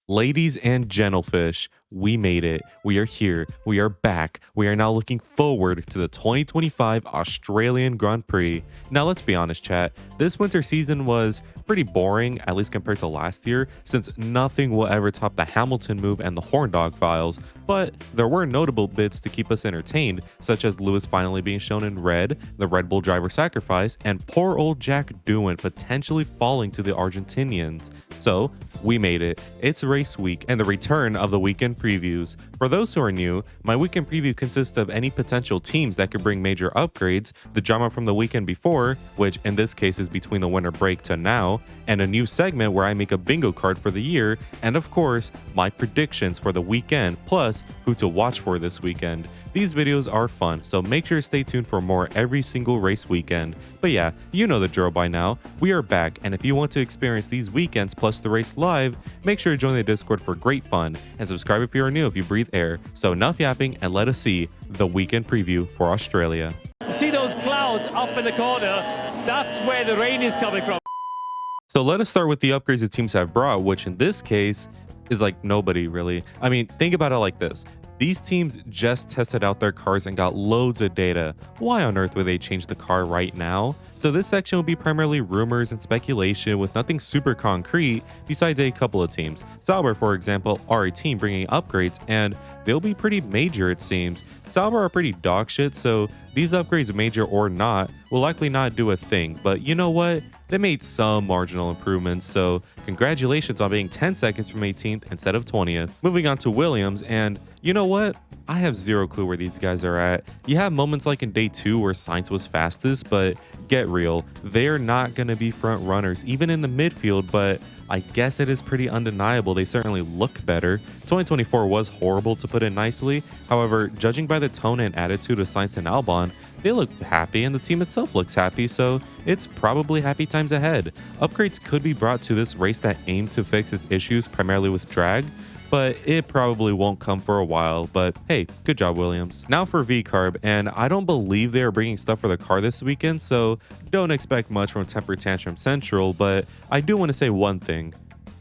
Ladies and gentlefish, we made it. We are here. We are back. We are now looking forward to the 2025 Australian Grand Prix. Now, let's be honest, chat. This winter season was pretty boring, at least compared to last year, since nothing will ever top the Hamilton move and the Horn Dog files. But there were notable bits to keep us entertained, such as Lewis finally being shown in red, the Red Bull driver sacrifice, and poor old Jack Doohan potentially falling to the Argentinians. So, we made it. It's race week and the return of the weekend previews. For those who are new, my weekend preview consists of any potential teams that could bring major upgrades, the drama from the weekend before, which in this case is between the winter break to now, and a new segment where I make a bingo card for the year, and of course, my predictions for the weekend, plus who to watch for this weekend. These videos are fun, so make sure to stay tuned for more every single race weekend. But yeah, you know the drill by now. We are back, and if you want to experience these weekends plus the race live, make sure to join the Discord for great fun, and subscribe if you are new if you breathe air. So enough yapping, and let us see the weekend preview for Australia. See those clouds up in the corner? That's where the rain is coming from. So let us start with the upgrades the teams have brought, which in this case is like nobody really. I mean, think about it like this. These teams just tested out their cars and got loads of data. Why on earth would they change the car right now? So this section will be primarily rumors and speculation with nothing super concrete besides a couple of teams. Sauber, for example, are a team bringing upgrades and they'll be pretty major it seems. Sauber are pretty dog shit, so these upgrades, major or not, will likely not do a thing. But you know what? They made some marginal improvements, so congratulations on being 10 seconds from 18th instead of 20th. Moving on to Williams, and you know what? I have zero clue where these guys are at. You have moments like in day 2 where Sainz was fastest, but get real, they're not going to be front runners, even in the midfield, but I guess it is pretty undeniable they certainly look better. 2024 was horrible to put it nicely. However, judging by the tone and attitude of Sainz and Albon, they look happy and the team itself looks happy, so it's probably happy times ahead. Upgrades could be brought to this race that aim to fix its issues primarily with drag, but it probably won't come for a while. But hey, good job, Williams. Now for V-Carb, and I don't believe they are bringing stuff for the car this weekend, so don't expect much from Temper Tantrum Central, but I do want to say one thing.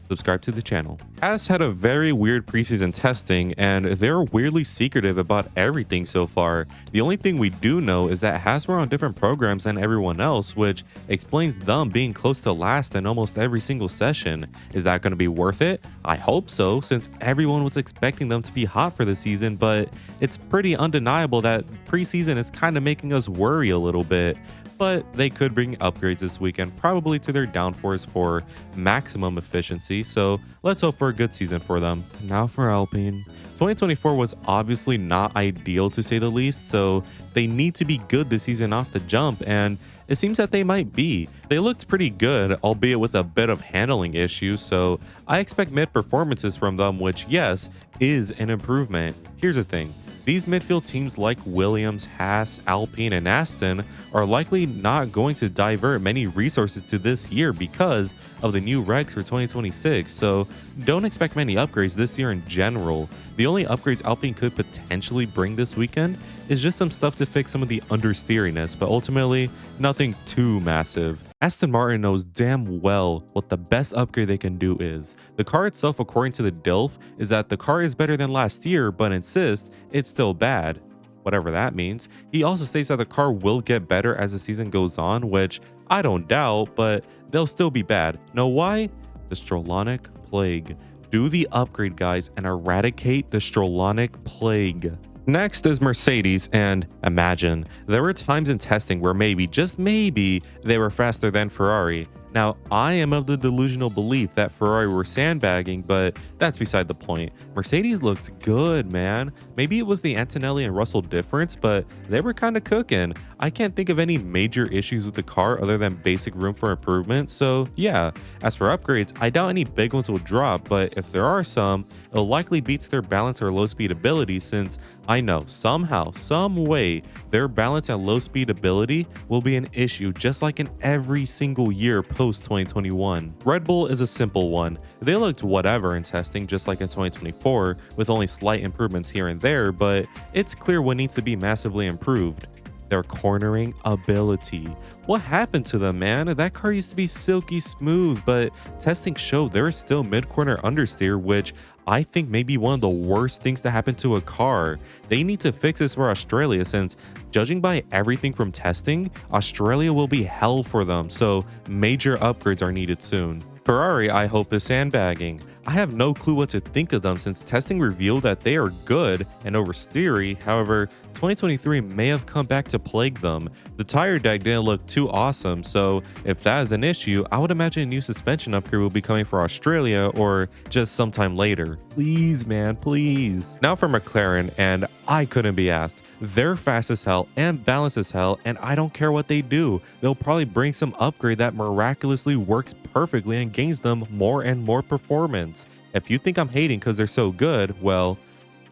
Subscribe to the channel. Haas had a very weird preseason testing, and they're weirdly secretive about everything so far. The only thing we do know is that Haas were on different programs than everyone else, which explains them being close to last in almost every single session. Is that going to be worth it? I hope so, since everyone was expecting them to be hot for the season, but it's pretty undeniable that preseason is kind of making us worry a little bit. But they could bring upgrades this weekend, probably to their downforce for maximum efficiency, so let's hope for a good season for them. Now for Alpine. 2024 was obviously not ideal to say the least, so they need to be good this season off the jump, and it seems that they might be. They looked pretty good, albeit with a bit of handling issues, so I expect mid performances from them, which yes, is an improvement. Here's the thing. These midfield teams like Williams, Haas, Alpine, and Aston are likely not going to divert many resources to this year because of the new regs for 2026, so don't expect many upgrades this year in general. The only upgrades Alpine could potentially bring this weekend is just some stuff to fix some of the understeeriness, but ultimately nothing too massive. Aston Martin knows damn well what the best upgrade they can do is. The car itself, according to the DILF, is that the car is better than last year, but insists it's still bad. Whatever that means. He also states that the car will get better as the season goes on, which I don't doubt, but they'll still be bad. Know why? The Strollonic Plague. Do the upgrade, guys, and eradicate the Strollonic Plague. Next is Mercedes, and imagine, there were times in testing where maybe, just maybe, they were faster than Ferrari. Now, I am of the delusional belief that Ferrari were sandbagging, but that's beside the point. Mercedes looked good, man. Maybe it was the Antonelli and Russell difference, but they were kind of cooking. I can't think of any major issues with the car other than basic room for improvement, so yeah. As for upgrades, I doubt any big ones will drop, but if there are some, it'll likely beat to their balance or low speed ability, since I know somehow, some way, their balance and low speed ability will be an issue just like in every single year post 2021. Red Bull is a simple one. They looked whatever in testing just like in 2024 with only slight improvements here and there, but it's clear what needs to be massively improved. their cornering ability. What happened to them, man? That car used to be silky smooth, but testing showed there is still mid-corner understeer, which I think may be one of the worst things to happen to a car. They need to fix this for Australia, since judging by everything from testing, Australia will be hell for them, so major upgrades are needed soon. Ferrari, I hope, is sandbagging. I have no clue what to think of them since testing revealed that they are good and oversteery. However, 2023 may have come back to plague them. The tire deck didn't look too awesome, so if that is an issue, I would imagine a new suspension upgrade will be coming for Australia or just sometime later. Please, man, please. Now for McLaren, and I couldn't be asked. They're fast as hell and balanced as hell, and I don't care what they do. They'll probably bring some upgrade that miraculously works perfectly and gains them more and more performance. If you think I'm hating because they're so good, well,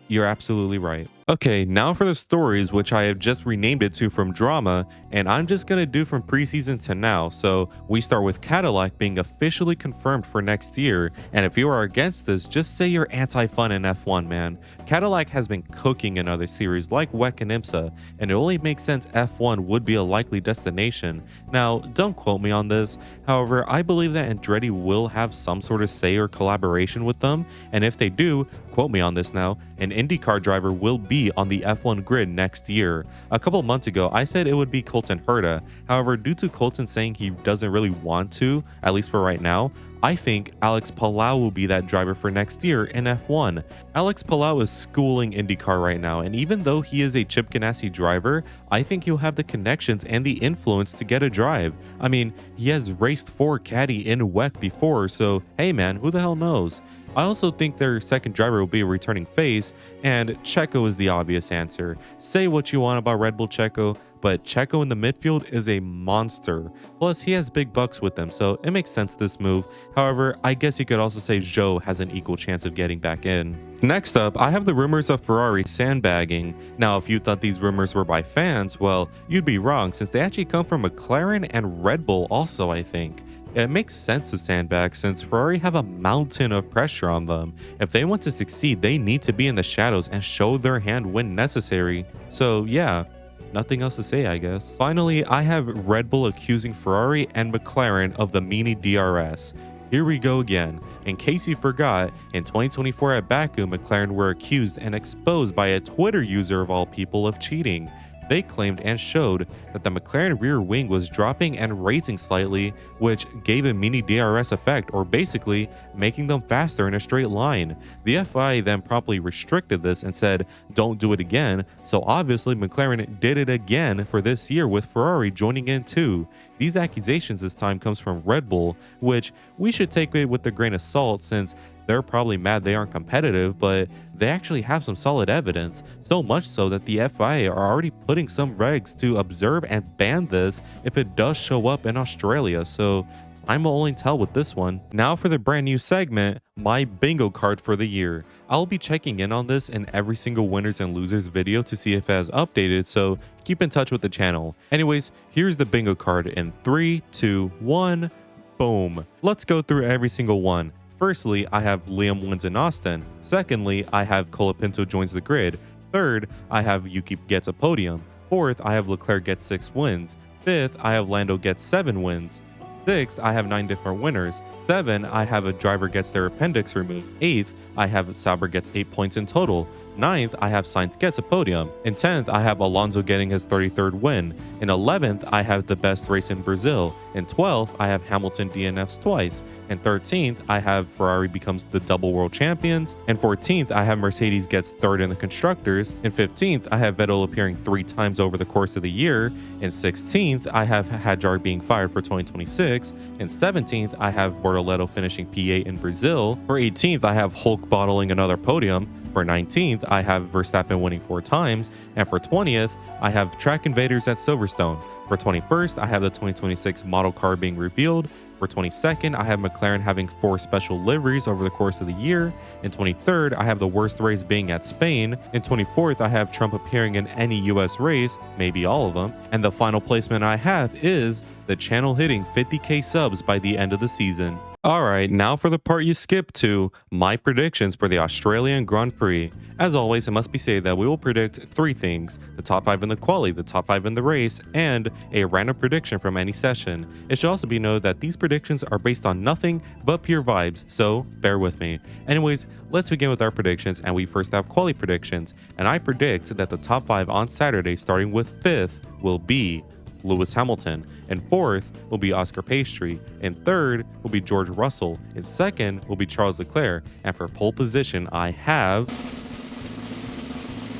you're absolutely right. Okay, now for the stories, which I have just renamed it to from drama, and I'm just gonna do from preseason to now. So we start with Cadillac being officially confirmed for next year, and if you are against this, just say you're anti-fun in F1, man. Cadillac has been cooking in other series like WEC and IMSA, and it only makes sense F1 would be a likely destination. Now, don't quote me on this, however, I believe that Andretti will have some sort of say or collaboration with them, and if they do, quote me on this now, an IndyCar driver will be on the F1 grid next year. A couple months ago, I said it would be Colton Herta. However, due to Colton saying he doesn't really want to, at least for right now, I think Alex Palou will be that driver for next year in F1. Alex Palou is schooling IndyCar right now, and even though he is a Chip Ganassi driver, I think he'll have the connections and the influence to get a drive. I mean, he has raced for Caddy in WEC before, so hey man, who the hell knows? I also think their second driver will be a returning face, and Checo is the obvious answer. Say what you want about Red Bull Checo, but Checo in the midfield is a monster. Plus, he has big bucks with them, so it makes sense this move. However, I guess you could also say Zhou has an equal chance of getting back in. Next up, I have the rumors of Ferrari sandbagging. Now, if you thought these rumors were by fans, well, you'd be wrong, since they actually come from McLaren and Red Bull also, I think. It makes sense to sandbag since Ferrari have a mountain of pressure on them. If they want to succeed, they need to be in the shadows and show their hand when necessary. So yeah, nothing else to say, I guess. Finally, I have Red Bull accusing Ferrari and McLaren of the Mini DRS. Here we go again. In case you forgot, in 2024 at Baku, McLaren were accused and exposed by a Twitter user of all people of cheating. They claimed and showed that the McLaren rear wing was dropping and raising slightly, which gave a mini DRS effect, or basically making them faster in a straight line. The FIA then promptly restricted this and said, don't do it again, so obviously McLaren did it again for this year with Ferrari joining in too. These accusations this time comes from Red Bull, which we should take it with a grain of salt since they're probably mad they aren't competitive, but they actually have some solid evidence, so much so that the FIA are already putting some regs to observe and ban this if it does show up in Australia, so time will only tell with this one. Now for the brand new segment, my bingo card for the year. I'll be checking in on this in every single winners and losers video to see if it has updated, so keep in touch with the channel. Anyways, here's the bingo card in 3, 2, 1, boom. Let's go through every single one. Firstly, I have Liam wins in Austin. Secondly, I have Colapinto joins the grid. Third, I have Yuki gets a podium. Fourth, I have Leclerc gets 6 wins. Fifth, I have Lando gets 7 wins. Sixth, I have 9 different winners. 7, I have a driver gets their appendix removed. 8th, I have Sauber gets 8 points in total. 9th, I have Sainz gets a podium. In 10th, I have Alonso getting his 33rd win. In 11th, I have the best race in Brazil. In 12th, I have Hamilton DNFs twice. In 13th, I have Ferrari becomes the double world champions. In 14th, I have Mercedes gets 3rd in the constructors. In 15th, I have Vettel appearing 3 times over the course of the year. In 16th, I have Hadjar being fired for 2026. In 17th, I have Bortoleto finishing P8 in Brazil. For 18th, I have Hulk bottling another podium. For 19th, I have Verstappen winning 4 times. And for 20th, I have Track Invaders at Silverstone. For 21st, I have the 2026 model car being revealed. For 22nd, I have McLaren having 4 special liveries over the course of the year. In 23rd, I have the worst race being at Spain. In 24th, I have Trump appearing in any US race, maybe all of them. And the final placement I have is the channel hitting 50k subs by the end of the season. All right, now for the part you skipped to my predictions for the Australian Grand Prix. As always, it must be said that we will predict three things: the top 5 in the quali, the top 5 in the race, and a random prediction from any session. It should also be noted that these predictions are based on nothing but pure vibes, so bear with me. Anyways, let's begin with our predictions, and we first have quali predictions. And I predict that the top 5 on Saturday, starting with 5th, will be Lewis Hamilton, and 4th will be Oscar Piastri, and 3rd will be George Russell, and 2nd will be Charles Leclerc, and for pole position I have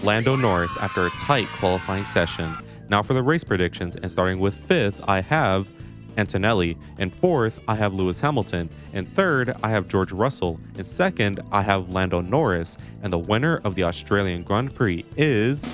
Lando Norris after a tight qualifying session. Now for the race predictions, and starting with 5th I have Antonelli, and 4th I have Lewis Hamilton, and 3rd I have George Russell, and 2nd I have Lando Norris, and the winner of the Australian Grand Prix is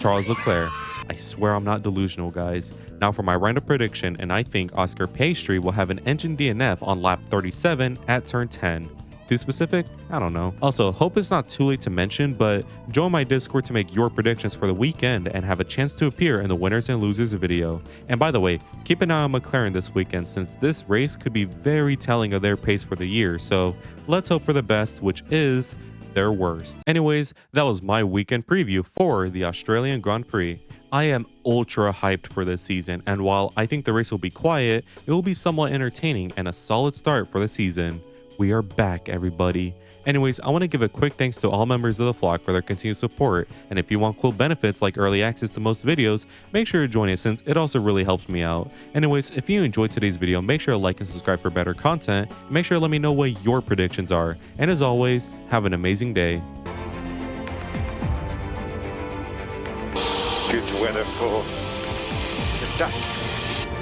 Charles Leclerc. I swear I'm not delusional, guys. Now for my random prediction, and I think Oscar Piastri will have an engine DNF on lap 37 at turn 10. Too specific? I don't know. Also, hope it's not too late to mention, but join my Discord to make your predictions for the weekend and have a chance to appear in the winners and losers video. And by the way, keep an eye on McLaren this weekend, since this race could be very telling of their pace for the year, so let's hope for the best, which is their worst. Anyways, that was my weekend preview for the Australian Grand Prix. I am ultra hyped for this season, and while I think the race will be quiet, it will be somewhat entertaining and a solid start for the season. We are back, everybody. Anyways, I want to give a quick thanks to all members of the flock for their continued support, and if you want cool benefits like early access to most videos, make sure to join it, since it also really helps me out. Anyways, if you enjoyed today's video, make sure to like and subscribe for better content, and make sure to let me know what your predictions are. And as always, have an amazing day. Good weather for the duck.